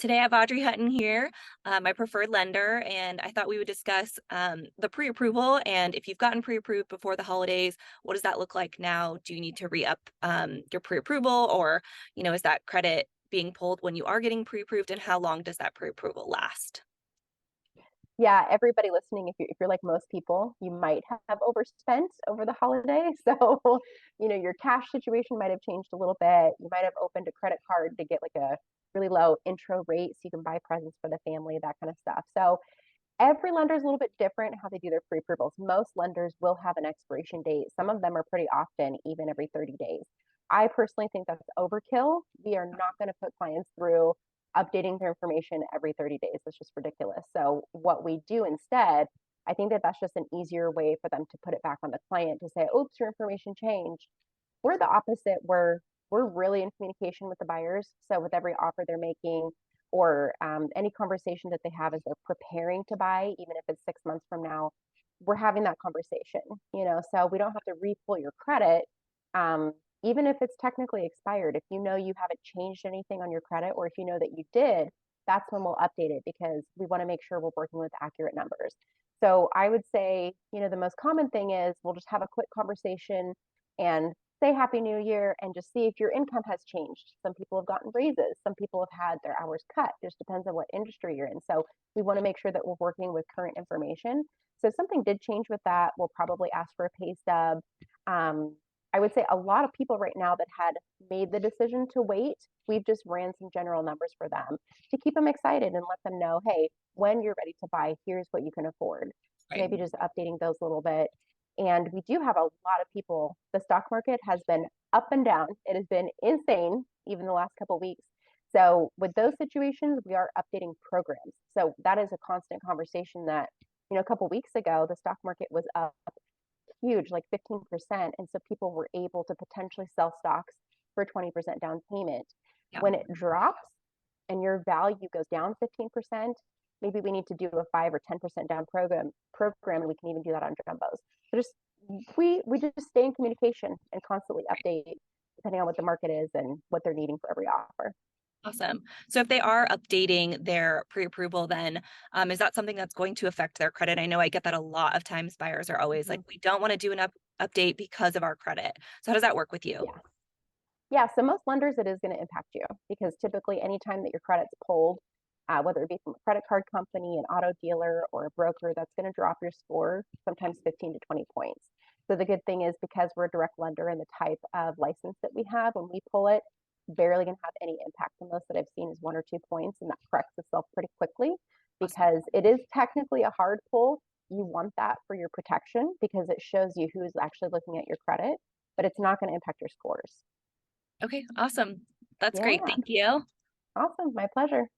Today I have Audrey Hutton here, my preferred lender, and I thought we would discuss the pre-approval. And if you've gotten pre-approved before the holidays, what does that look like now? Do you need to re-up your pre-approval, or is that credit being pulled when you are getting pre-approved, and how long does that pre-approval last? Yeah, everybody listening, if you're like most people, you might have overspent over the holiday. So, your cash situation might have changed a little bit. You might have opened a credit card to get like a really low intro rate so you can buy presents for the family, that kind of stuff. So, every lender is a little bit different how they do their pre-approvals. Most lenders will have an expiration date. Some of them are pretty often, even every 30 days. I personally think that's overkill. We are not going to put clients through updating their information every 30 days. That's just ridiculous. So, what we do instead, I think that that's just an easier way for them to put it back on the client to say, oops, your information changed. We're the opposite. We're really in communication with the buyers. So, with every offer they're making, or any conversation that they have as they're preparing to buy, even if it's 6 months from now, we're having that conversation, so we don't have to re-pull your credit. Even if it's technically expired, if you haven't changed anything on your credit, or if you know that you did, that's when we'll update it because we want to make sure we're working with accurate numbers. So I would say, the most common thing is we'll just have a quick conversation and say Happy New Year and just see if your income has changed. Some people have gotten raises. Some people have had their hours cut. Just depends on what industry you're in. So we want to make sure that we're working with current information. So if something did change with that, we'll probably ask for a pay stub. I would say a lot of people right now that had made the decision to wait, we've just ran some general numbers for them to keep them excited and let them know, hey, when you're ready to buy, here's what you can afford. So Right. maybe just updating those a little bit. And we do have a lot of people. The stock market has been up and down. It has been insane, even the last couple of weeks. So with those situations, we are updating programs. So that is a constant conversation that, a couple of weeks ago, the stock market was up huge, like 15%. And so people were able to potentially sell stocks for 20% down payment. Yeah. When it drops and your value goes down 15%, maybe we need to do a 5 or 10% down program, and we can even do that on jumbos. So just we just stay in communication and constantly update depending on what the market is and what they're needing for every offer. Awesome. So if they are updating their pre-approval, then is that something that's going to affect their credit? I know I get that a lot of times buyers are always like, Mm-hmm. we don't want to do an update because of our credit. So how does that work with you? Yeah. Yeah, so most lenders, it is going to impact you because typically anytime that your credit's pulled, whether it be from a credit card company, an auto dealer, or a broker, that's going to drop your score sometimes 15 to 20 points. So the good thing is because we're a direct lender and the type of license that we have, when we pull it, barely going to have any impact. The most that I've seen is 1 or 2 points, and that corrects itself pretty quickly Awesome. because it is technically a hard pull. You want that for your protection because it shows you who is actually looking at your credit, but it's not going to impact your scores. Okay, awesome. That's great. Yeah, Thank you. awesome. My pleasure.